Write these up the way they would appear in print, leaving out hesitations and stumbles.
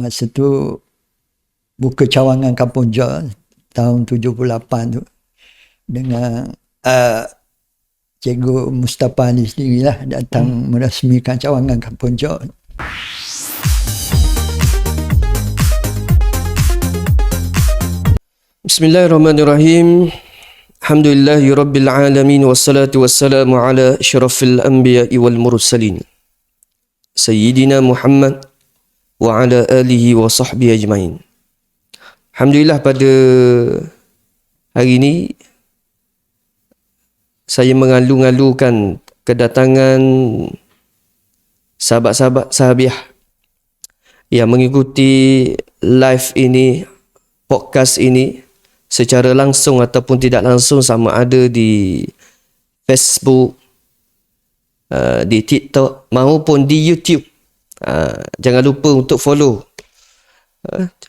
masa tu buka cawangan Kampung Jah tahun 78 tu dengan Cikgu Mustafa Ali sendirilah datang merasmikan cawangan Kampung Jah. Bismillahirrahmanirrahim. Alhamdulillahi rabbil alamin wassalatu wassalamu ala asyrafil anbiya'i wal mursalin Sayyidina Muhammad wa ala alihi wa sahbihi ajmain. Alhamdulillah, pada hari ini saya mengalu-alukan kedatangan sahabat-sahabat sahabiah yang mengikuti live ini, podcast ini secara langsung ataupun tidak langsung, sama ada di Facebook, di TikTok maupun di YouTube. Jangan lupa untuk follow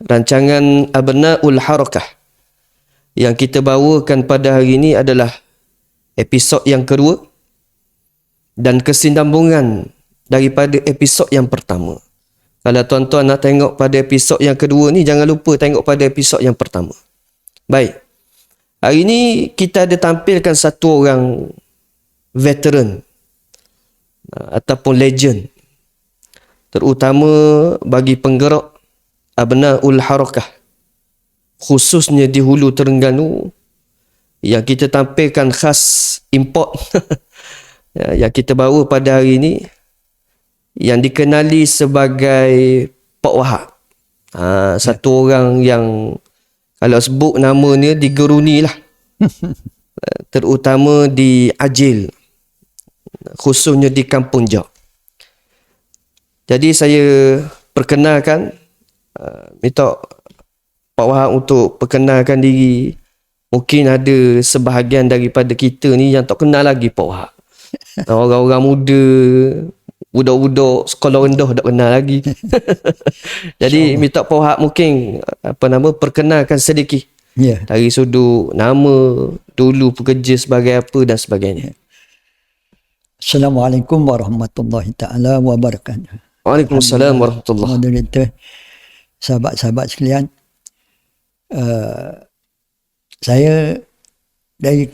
rancangan Abna'ul Harakah. Yang kita bawakan pada hari ini adalah episod yang kedua dan kesinambungan daripada episod yang pertama. Kalau tuan-tuan nak tengok pada episod yang kedua ni, jangan lupa tengok pada episod yang pertama. Baik, hari ini kita ada tampilkan satu orang veteran ataupun legend, terutama bagi penggerak Abna'ul Harakah, khususnya di Hulu Terengganu, yang kita tampilkan khas import yang kita bawa pada hari ini, yang dikenali sebagai Pak Wahab. Satu orang yang kalau sebut nama dia digeruni lah. Terutama di Ajil, khususnya di Kampung Jah. Jadi saya perkenalkan, minta Pak Wahab untuk perkenalkan diri. Mungkin ada sebahagian daripada kita ni yang tak kenal lagi Pak Wahab. Orang-orang muda, budak-budak sekolah rendah tak kenal lagi. Jadi minta Pak Wahab mungkin perkenalkan sedikit dari sudut nama, dulu bekerja sebagai apa dan sebagainya. Assalamualaikum warahmatullahi ta'ala wabarakatuh. Waalaikumsalam warahmatullahi wabarakatuh. Moderator, sahabat-sahabat sekalian, saya dari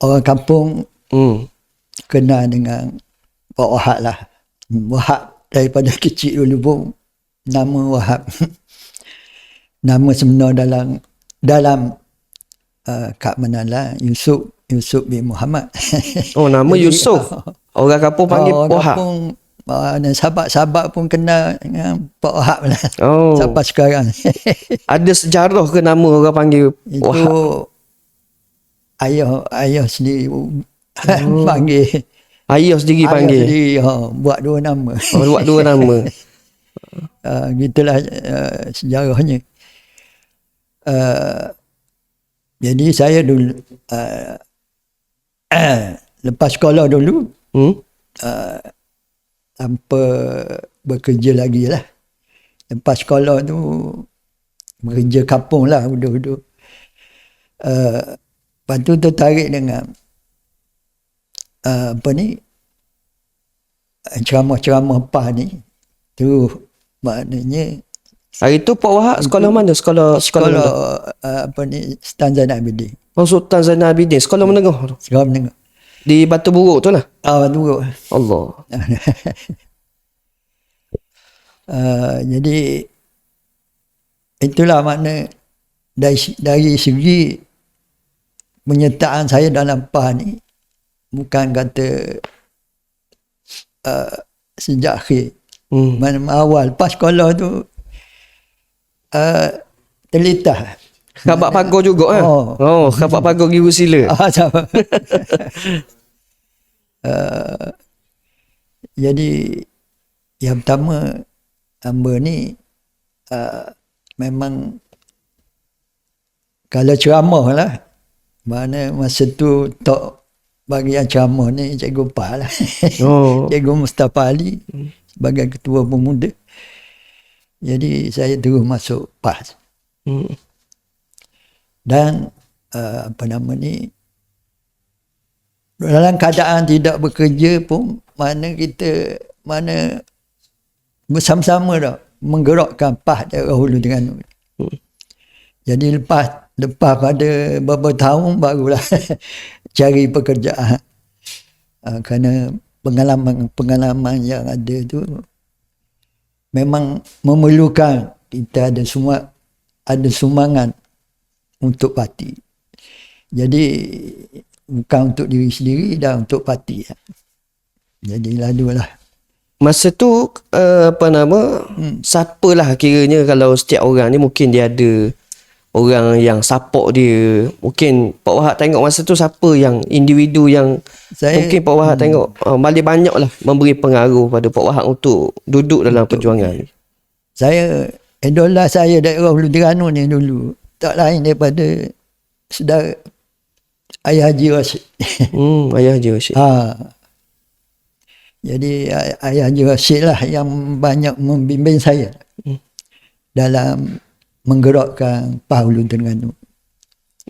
orang kampung kenal dengan Pak Wahab lah. Wahab daripada kecil dulu pun nama Wahab. Nama sebenar dalam Kak Menala Yusuf bin Muhammad. Oh, nama jadi, Yusuf. Orang kampung panggil Wahab. Sahabat-sahabat pun kenal dengan Pak Wahab lah. Oh. Sampai sekarang. Ada sejarah ke nama orang panggil Wahab? Itu ayah sendiri panggil. Ayah sendiri panggil? Sendiri, buat dua nama. Buat dua nama. Gitulah sejarahnya. Jadi saya dulu lepas sekolah dulu tanpa bekerja lagi lah. Lepas sekolah tu bekerja kampung lah duduk-duduk. Lepas tu tertarik dengan ceramah-ceramah PAS ni. Tu maknanya hari tu Pak Wahab sekolah mana? Sekolah Sultan Zainal Abidin. Oh, Sultan Zainal Abidin. Sekolah menengah tu? Sekolah menengah. Di Batu Buruk tu lah? Batu Buruk. Allah. Jadi itulah makna dari segi penyertaan saya dalam PAS ni, bukan kata sejak akhir. Mana awal pas sekolah tu terletak khabar pagar juga kan? Khabar pagar Giru Sila. Jadi yang pertama, hamba ni memang kalau ceramah lah, mana masa tu tak bagi yang ceramah ni Cikgu PAS lah. Cikgu Mustafa Ali sebagai ketua pemuda. Jadi saya terus masuk PAS. Dan dalam keadaan tidak bekerja pun, mana kita bersama-sama dah menggerakkan PAS daerah Hulu Terengganu. Jadi lepas pada beberapa tahun barulah cari pekerjaan. Kerana pengalaman yang ada tu memang memerlukan kita ada sumbangan untuk parti. Jadi bukan untuk diri sendiri dan untuk parti. Jadi lalulah. Masa tu siapalah kiranya kalau setiap orang ni mungkin dia ada orang yang support dia. Mungkin Pak Wahab tengok masa tu siapa yang individu yang mungkin Pak Wahab tengok paling banyak lah memberi pengaruh pada Pak Wahab untuk duduk dalam perjuangan ni. Saya, idola saya daerah Hulu Terengganu ni dulu tak lain daripada saudara Ayah Haji Rashid. Ayah Haji Rashid. Jadi Ayah Haji Rashid lah yang banyak membimbing saya dalam menggerakkan PAS Hulu Terengganu.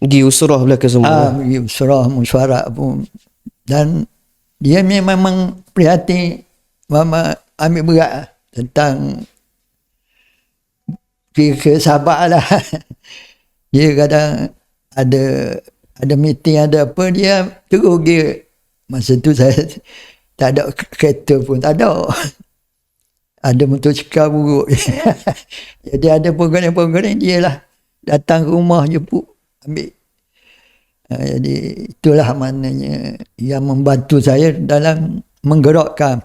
Pergi usrah belaka semua. Pergi usrah, mesyuarat pun. Dan dia memang prihatin, mama ambil berat tentang kira sabar lah. Dia kadang ada meeting, ada apa, dia terus dia. Masa tu saya tak ada kereta pun, tak ada. Ada motosikal buruk. Jadi ada program-program dia lah datang ke rumah jemput ambil. Jadi itulah maknanya yang membantu saya dalam menggerakkan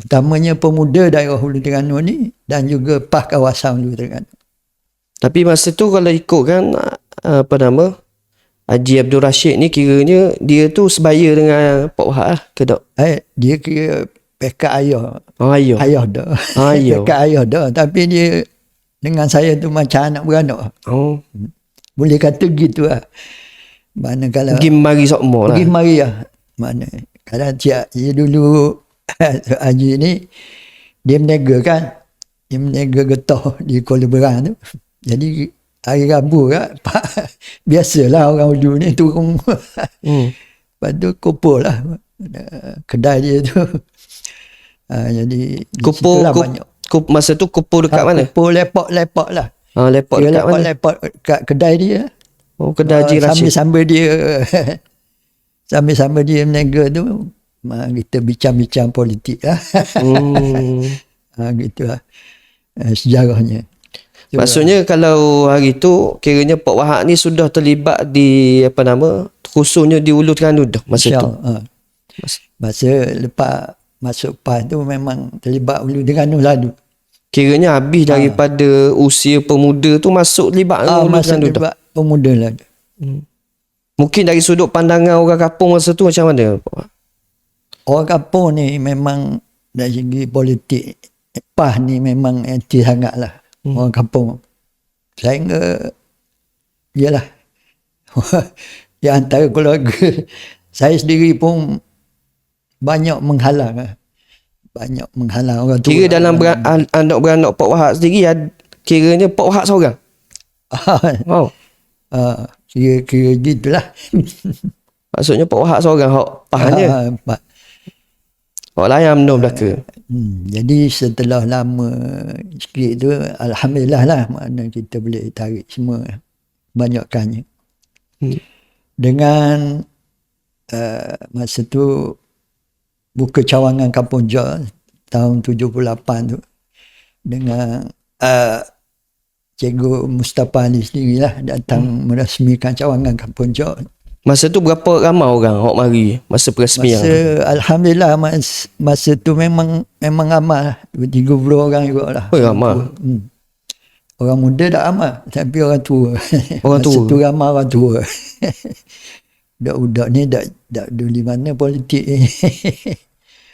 utamanya pemuda daerah Hulu Terengganu ni dan juga PAS kawasan Hulu Terengganu. Tapi masa tu kalau ikut kan Haji Abdul Rashid ni kiranya dia tu sebaya dengan Pak Wahab lah ke tak? Dia kira pekat ayah. Ayah. Ayah dah. Pekat ayah dah. Tapi dia dengan saya tu macam anak beranak. Boleh kata gitu lah. Mana kalau pergi mari sokmo lah. Pergi mari lah. Mana kalau dia dulu Haji ni dia menega kan. Dia menega getah di Kuala Berang tu. Jadi hari Rabu kan, biasalah orang Hulu ni turun. Lepas tu kumpul lah kedai dia tu. Jadi masa tu kumpul dekat mana? Kumpul lepak lah. Lepak dekat mana? Lepak kat kedai dia. Kedai Haji Rashid. Sambil dia menega tu, kita bincang-bincang politik lah. Gitu lah sejarahnya. Maksudnya kalau hari tu kiranya Pak Wahab ni sudah terlibat di khususnya di Hulu Terengganu dah masa tu. Masa lepas masuk PAS tu memang terlibat Hulu Terengganu lalu. Kiranya habis daripada usia pemuda tu masuk terlibat Hulu Terengganu dah. Terlibat pemuda lagi. Mungkin dari sudut pandangan orang kampung masa tu macam mana Pak Wahab? Orang kampung ni memang dari segi politik PAS ni memang anti sangat lah. Orang kampung. Sehingga ialah di antara keluarga saya sendiri pun banyak menghalang. Banyak menghalang orang tua. Kira dalam anak beranak Pak Wahab sendiri kiranya Pak Wahab seorang. Kira gitulah. Maksudnya Pak Wahab seorang pahannya. Orang lain amno belaka. Jadi setelah lama sikit tu alhamdulillah lah makna kita boleh tarik semua banyakkannya. Dengan masa tu buka cawangan Kampung Jah tahun 78 tu dengan Cikgu Mustafa Ali sendirilah datang merasmikan cawangan Kampung Jah. Masa tu berapa ramai orang hok mari masa perasmian? Alhamdulillah masa tu memang ramai lah. 30 orang juga lah. Ramai. Orang muda tak ramai, tapi orang tua. Orang tua. Masa tu ramai orang tua. Budak-budak ni tak duli mana politik ni.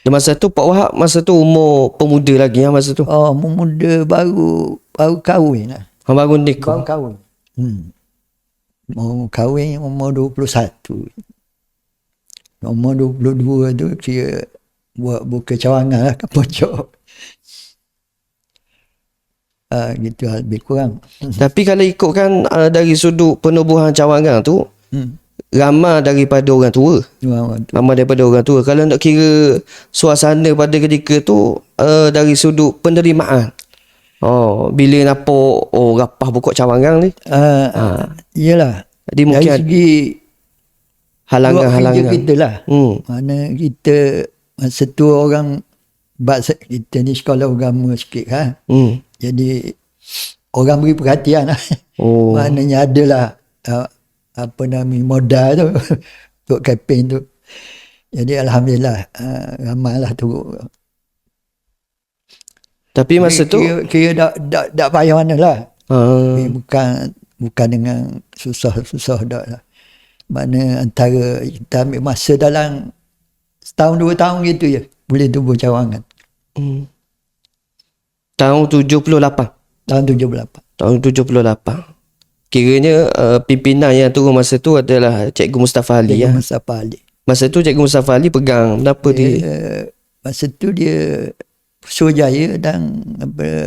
Dan masa tu Pak Wahab masa tu umur pemuda lagi masa tu. Pemuda baru kahwin lah. Baru nikah. Baru kahwin. Mau kahwin umur 21. Umur 22 tu kira buka cawangan lah Kampung Jah. Gitu lah, lebih kurang. Tapi kalau ikutkan dari sudut penubuhan cawangan tu, ramai daripada orang tua. Ramai daripada orang tua. Kalau nak kira suasana pada ketika tu dari sudut penerimaan. Bila nampak rapah pokok cawangan ni. Iyalah. Jadi mungkin dari segi halangan-halangan kita lah. Mana kita masa tu orang kita ni sekolah agama sikit kan. Jadi orang beri perhatian lah. Maknanya adalah modal tu untuk kempen tu. Jadi alhamdulillah ramailah tu. Tapi masa tu kira tak payah mana lah. Bukan dengan susah dah lah. Mana antara kita ambil masa dalam setahun 2 tahun gitu je boleh tubuh cawangan. Tahun 78. Tahun 78. Tahun 78. Kiranya pimpinan yang turun masa tu adalah Cikgu Mustafa Ali. Cikgu Mustafa Ali. Masa tu Cikgu Mustafa Ali pegang apa dia? Masa tu dia Suruhjaya dan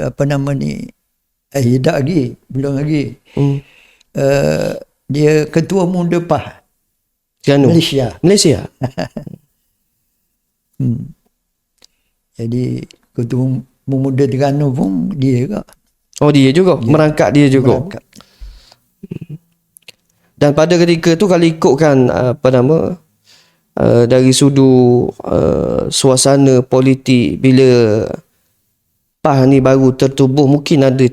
apa nama ni tak lagi, belum lagi. Dia ketua muda PAH Malaysia. Jadi ketua muda Terengganu pun dia juga. Dia juga merangkap dia juga. Dan pada ketika tu kalau ikutkan dari sudut suasana politik bila PAH ni baru tertubuh, mungkin ada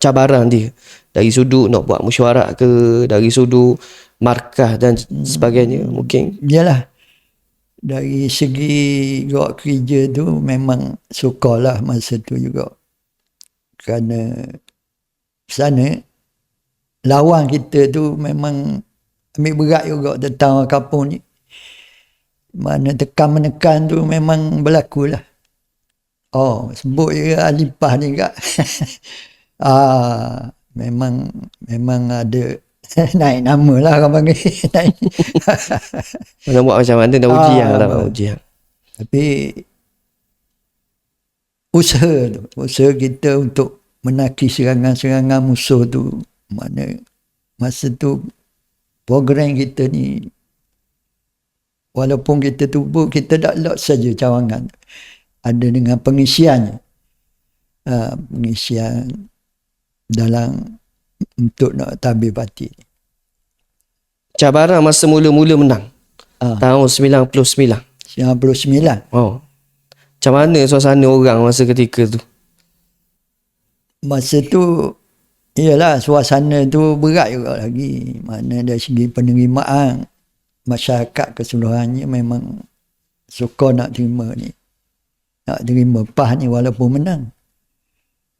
cabaran dia dari sudut nak buat mesyuarat ke, dari sudut markah dan sebagainya mungkin. Yalah, dari segi gerak kerja tu memang sukarlah masa tu juga, kerana sana lawan kita tu memang ambil berat juga tentang kampung ni. Mana tekan menekan tu memang berlaku lah. Sebut je Alipah ni kak. Memang ada naik nama lah orang panggil. Nak buat macam mana dah ujian. Tapi usaha kita untuk menaki serangan-serangan musuh tu, mana masa tu program kita ni walaupun kita tubuh, kita tak lot saja cawangan, ada dengan pengisiannya. Pengisian dalam untuk nak tabir parti. Cabaran masa mula-mula menang. Tahun 99. 99. Macam mana suasana orang masa ketika tu? Masa tu, iyalah suasana tu berat juga lagi. Mana dari segi penerimaan, masyarakat keseluruhannya memang suka nak terima ni. Nak terima PAH ni walaupun menang.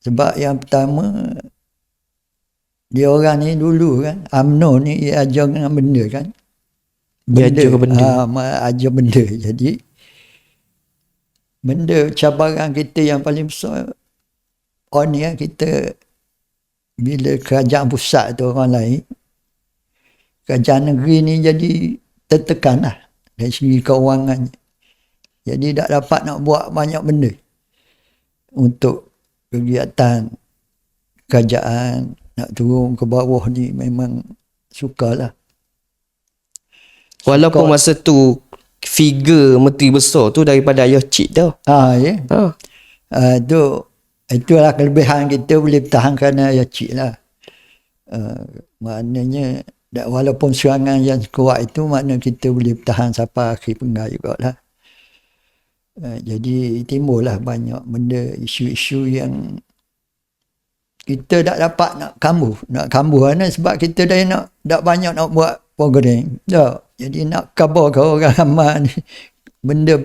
Sebab yang pertama, dia orang ni dulu kan, UMNO ni dia ajar dengan benda kan. Ajar benda. Jadi, benda cabaran kita yang paling besar, ni kan, kita bila kerajaan pusat tu orang lain, kerajaan negeri ni jadi tertekan lah dari segi kewangan. Jadi tak dapat nak buat banyak benda untuk kegiatan kerajaan. Nak turun ke bawah ni memang sukarlah. Walaupun masa tu figure menteri besar tu daripada ayah cik tau. Itulah kelebihan kita boleh bertahankan ayah cik lah. Maknanya walaupun serangan yang kuat itu, makna kita boleh bertahan sampai akhir penggal jugalah. Jadi timbullah banyak benda, isu-isu yang kita tak dapat nak kambuh mana, sebab kita dah banyak nak buat program. Jadi nak khabar ke orang ramai ni, benda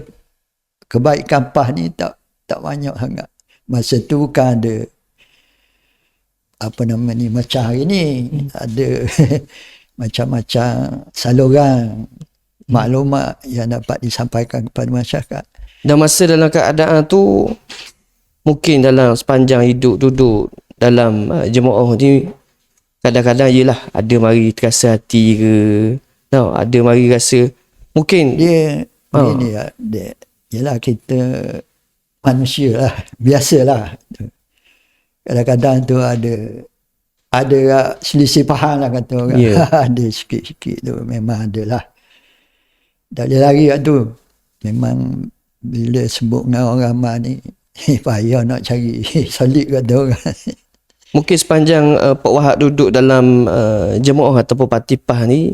kebaikan PAH ni tak banyak sangat. Masa tu kan ada macam hari ni ada macam-macam saluran maklumat yang dapat disampaikan kepada masyarakat. Dan masa dalam keadaan tu, mungkin dalam sepanjang hidup duduk dalam jemaah ni, kadang-kadang yelah ada mari terasa hati ke, ada mari rasa mungkin dia yelah kita manusia lah, biasalah. Kadang-kadang tu ada selisih faham lah kata orang. Ada sikit-sikit tu memang ada lah. Tak boleh lari kat tu. Memang bila sebut dengan orang ramai ni, Payah nak cari solid kata orang. Mungkin sepanjang Pak Wahab duduk dalam jemaah ataupun patipah ni,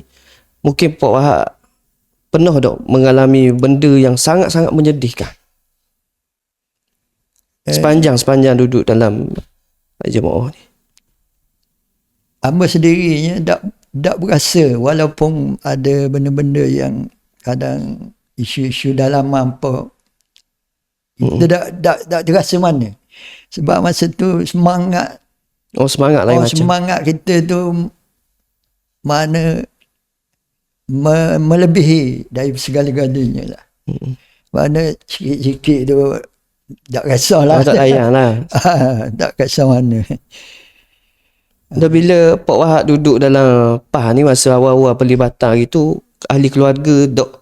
mungkin Pak Wahab pernah tak mengalami benda yang sangat-sangat menyedihkan sepanjang duduk dalam jemaah ni? Hamba sendirinya tak berasa, walaupun ada benda-benda yang kadang isu-isu dalaman apa, kita tak terasa mana. Sebab masa tu semangat Semangat lain macam. Semangat kita tu mana melebihi dari segala-galanya lah. Mana sikit-sikit tu tak kisahlah. Tak payahlah. Tak kisah mana. Dah bila Pak Wahab duduk dalam PAH ni, masa awal-awal pelibatan gitu, ahli keluarga dok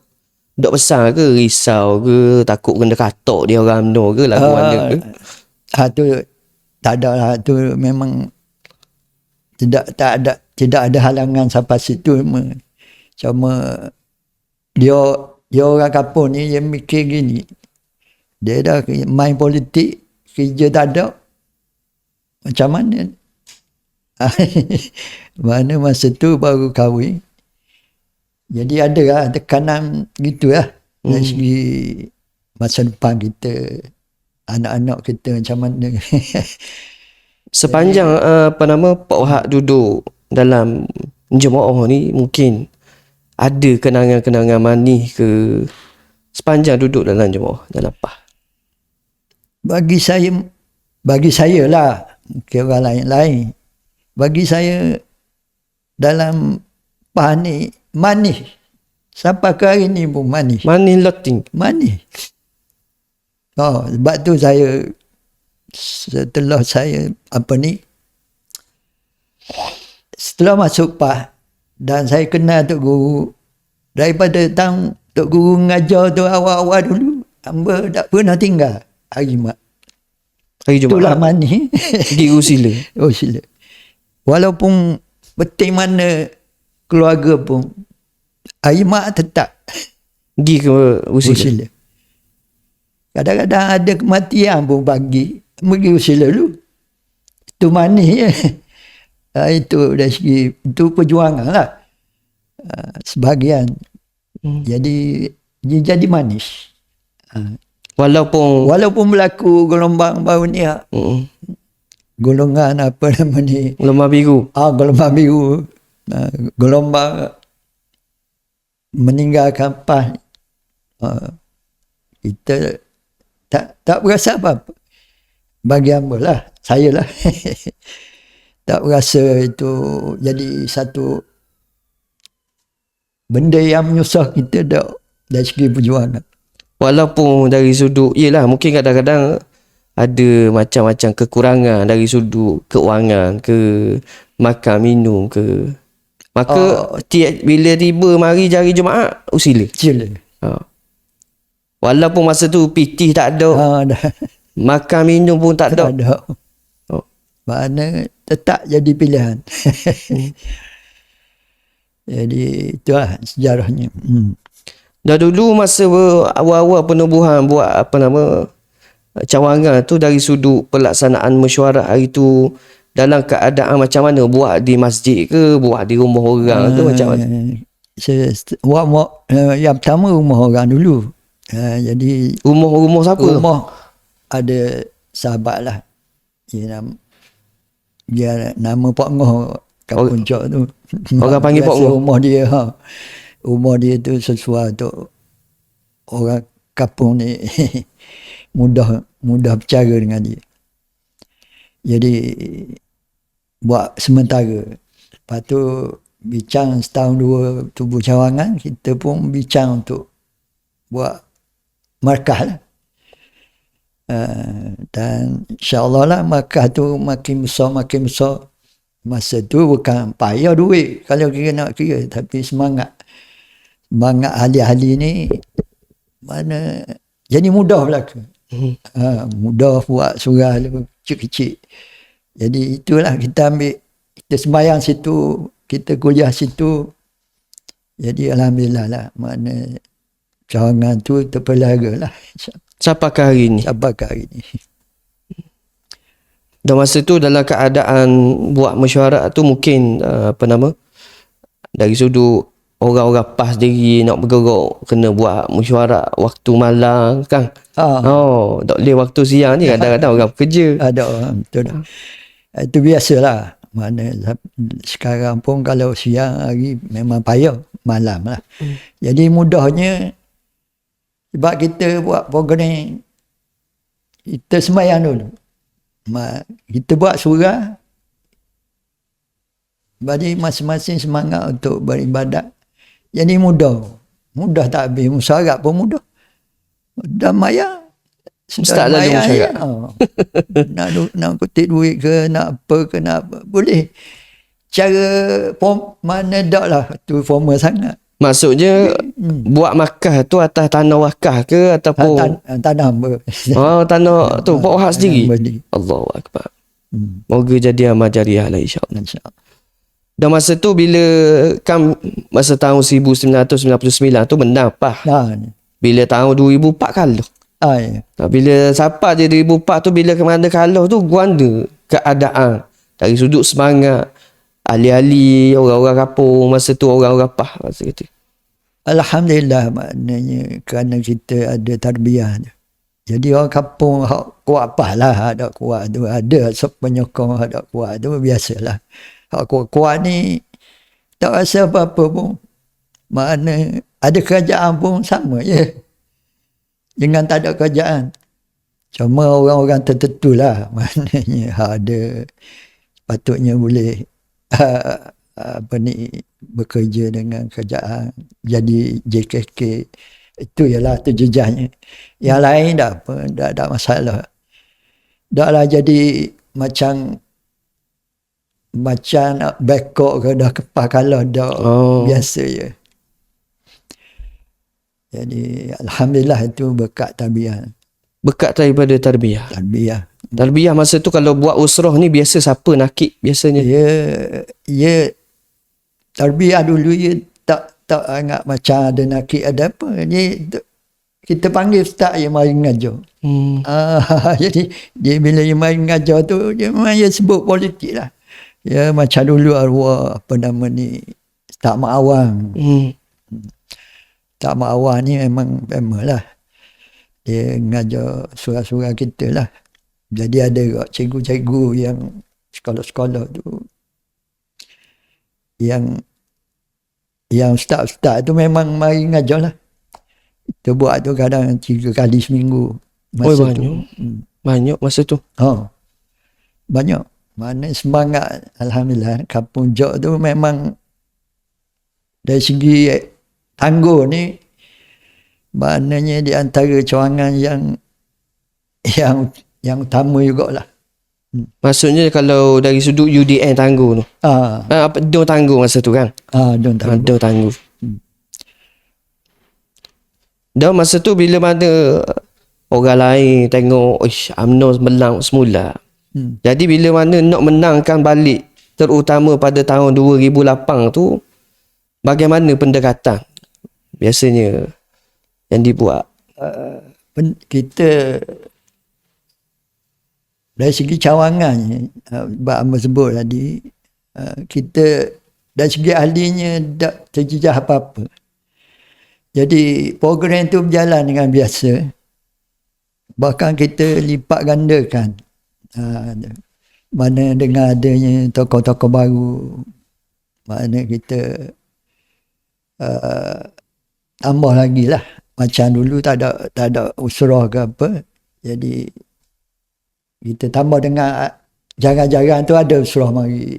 besar ke, risau ke, takut kena katok dia orang no ke, lagu mana ke? Tu tak ada lah, tu memang tidak ada halangan sampai situ. Cuma dia orang kampung ni dia mikir gini, dia dah main politik, kerja tak ada, macam mana? Mana masa tu baru kahwin, jadi ada lah tekanan gitu lah dari segi masa depan kita, anak-anak kita macam mana. Sepanjang Pak Wahab duduk dalam jemaah ni, mungkin ada kenangan-kenangan manis ke sepanjang duduk dalam jemaah, dalam PAH? Bagi saya lah, mungkin orang lain-lain, bagi saya dalam PAH ni manis. Sampai ke hari ni pun manis. Manis loting. Manis. Sebab tu saya, setelah saya setelah masuk PAH dan saya kenal Tok Guru, daripada tahun Tok Guru mengajar tu awal-awal dulu, hamba tak pernah tinggal hari Jumaat. Itulah manis. Di Usila. Usila. Walaupun betul mana keluarga pun, hari Jumaat tetap pergi ke Usila. Kadang-kadang ada kematian pun pagi, pergi Usila dulu. Itu manis je. Itu dari segi, itu perjuangan lah. Sebahagian. Jadi manis. Walaupun berlaku gelombang baru ni, golongan apa nama ni? Gelombang biru. Gelombang biru. Gelombang meninggalkan PAH. Kita tak berasa apa-apa. Bagi hamba lah, saya lah. Tak berasa itu jadi satu benda yang menyusah kita dari segi perjuangan. Walaupun dari sudut, yelah mungkin kadang-kadang ada macam-macam kekurangan dari sudut keuangan ke, makan minum ke. Maka bila tiba mari jari Jumaat, Usila. Walaupun masa tu pitih tak ada. Makan minum pun tak ada. Mana tetap jadi pilihan. Jadi itulah sejarahnya. Dah dulu masa awal-awal penubuhan buat cawangan tu, dari sudut pelaksanaan mesyuarat hari tu, dalam keadaan macam mana? Buat di masjid ke, buat di rumah orang ke, macam mana? Yang pertama rumah orang dulu. Jadi rumah siapa? Rumah ada sahabat lah. Dia nama Pak Ngoh kat Puncak tu. Orang panggil Pak Ngoh. Rumah dia tu sesuai untuk orang kampung ni mudah bercara dengan dia. Jadi buat sementara. Lepas tu bincang setahun dua tubuh cawangan, kita pun bincang untuk buat markah lah. Dan insyaAllah lah markah tu makin besar. Masa tu bukan payah duit kalau kira nak kira, tapi semangat ahli-ahli ni mana jadi mudah berlaku. Mudah buat surah kecil-kecil. Jadi itulah kita ambil, kita sembahyang situ, kita kuliah situ. Jadi alhamdulillah lah, mana cawangan tu terpelihara lah. Sampai ke hari ni. Dan masa tu dalam keadaan buat mesyuarat tu mungkin dari sudut orang-orang PAS sendiri nak bergerak kena buat mesyuarat waktu malam kan. Tak boleh waktu siang ni kadang-kadang orang bekerja. Ada orang betul. Itu biasalah. Mana sekarang pun kalau siang hari memang payah, malam lah. Jadi mudahnya sebab kita buat program, kita sembahyang dulu. Kita buat surah, bagi masing-masing semangat untuk beribadat. Jadi mudah tak habis. Musyarat pun mudah. Dah maya. Ustaz dah ada musyarat. Nak kutip duit ke, nak apa ke, nak apa. Boleh. Cara mana tak lah. Tu formal sangat. Maksudnya buat makkah tu atas tanah wakaf ke ataupun tanah apa? Tanah tu buat hak sendiri. Allahu akbar. Moga jadi amal jariah lah insya-Allah. Dan masa tu bila kan masa tahun 1999 tu menang PAS. Bila tahun 2004 kalah. Ya. Bila siapa je 2004 tu bila kemana kalah tu guanda keadaan dari sudut semangat ahli-ahli orang-orang kampung masa tu orang-orang PAS masa itu. Alhamdulillah, maknanya kerana kita ada tarbiyah. Jadi orang kampung kuat PAS lah, ada kuat tu, ada penyokong ada kuat tu biasalah. Hak kuat ni tak rasa apa-apa pun. Makna ada kerajaan pun sama je. Dengan tak ada kerajaan. Cuma orang-orang tertentu lah. Maknanya ada patutnya boleh bekerja dengan kerajaan. Jadi JKK. Itu ialah tu jejahnya. Yang lain tak apa. Tak ada masalah. Taklah jadi macam nak backup ke dah kepah kalah dah biasa je. Jadi alhamdulillah itu berkat tarbiyah. Berkat daripada tarbiyah. Tarbiyah masa tu kalau buat usrah ni biasa siapa nakik biasanya? Ya tarbiyah dulu ya tak anggap macam ada nakik ada apa. Ni kita panggil ustaz yang mari mengajar. Jadi dia bila dia mari mengajar tu dia memang dia sebut politik lah. Ya macam dulu arwah Ustaz Ma'awang. Ustaz Ma'awang ni memang famous lah. Dia mengajar surah-surah kita lah. Jadi ada cikgu-cikgu yang sekolah-sekolah tu yang ustaz-ustaz tu memang mari mengajar lah. Kita buat tu kadang 3 kali seminggu masa tu. Banyak masa tu. Banyak. Mana semangat alhamdulillah kampung Jok tu memang dari segi tangguh ni maknanya di antara cawangan yang utama jugalah. Maksudnya kalau dari sudut UDN tangguh tu. Apa Don tangguh masa tu kan? Don tangguh. Dan masa tu bila mana orang lain tengok UMNO menang semula. Jadi bila mana nak menangkan balik terutama pada tahun 2008 tu bagaimana pendekatan biasanya yang dibuat? Kita dari segi cawangan Mbak Amar sebut tadi kita dari segi ahlinya tak terjejah apa-apa. Jadi program tu berjalan dengan biasa. Bahkan kita lipat gandakan. Mana dengan adanya tokoh-tokoh baru, mana kita tambah lagi lah. Macam dulu tak ada usrah ke apa. Jadi kita tambah dengan jarang-jarang tu ada usrah mari.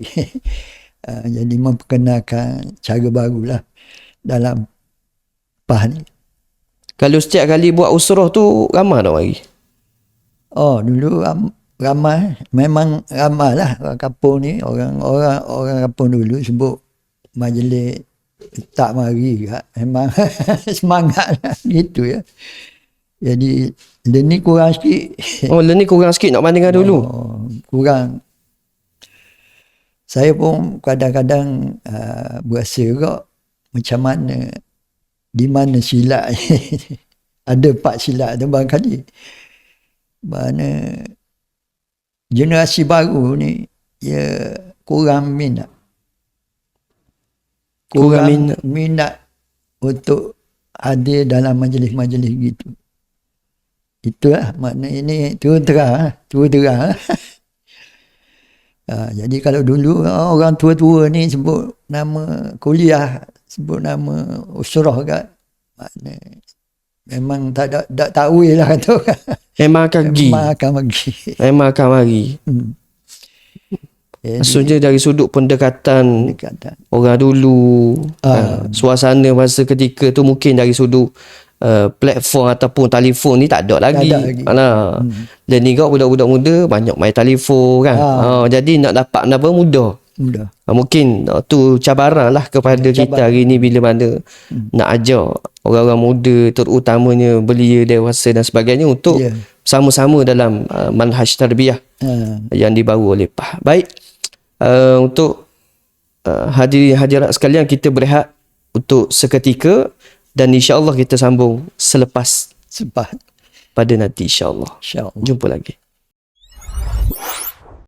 Jadi memperkenalkan cara barulah dalam PAS ni. Kalau setiap kali buat usrah tu ramai tak mari? Dulu ramai, memang ramai lah orang kampung ni. Orang kampung dulu sebut majlis tak mari kat. Memang semangat lah gitu ya. Jadi ni kurang sikit. Ni kurang sikit nak bandingkan dulu. Kurang. Saya pun kadang-kadang berasa juga macam mana di mana silat. Ada 4 silat tu barangkali. Mana generasi baru ni ya kurang minat. Kurang minat untuk hadir dalam majlis-majlis gitu. Itulah makna ini terus terang. Jadi kalau dulu orang tua-tua ni sebut nama kuliah, sebut nama usrah kat, makna memang tak tahu lah kata orang. Memang akan pergi. Memang akan mari. Maksudnya dari sudut pendekatan orang dulu, suasana masa ketika tu mungkin dari sudut platform ataupun telefon ni tak ada lagi. Dan ni kau budak-budak muda banyak main telefon kan. Jadi nak dapat apa mudah. Mungkin tu cabaran lah kepada kita hari ni bila mana nak ajak orang-orang muda terutamanya belia, dewasa dan sebagainya untuk sama-sama dalam manhaj tarbiyah yang dibawa oleh PAH. Baik, untuk hadirin-hadirat sekalian, kita berehat untuk seketika dan insya-Allah kita sambung selepas pada nanti insya-Allah. Jumpa lagi.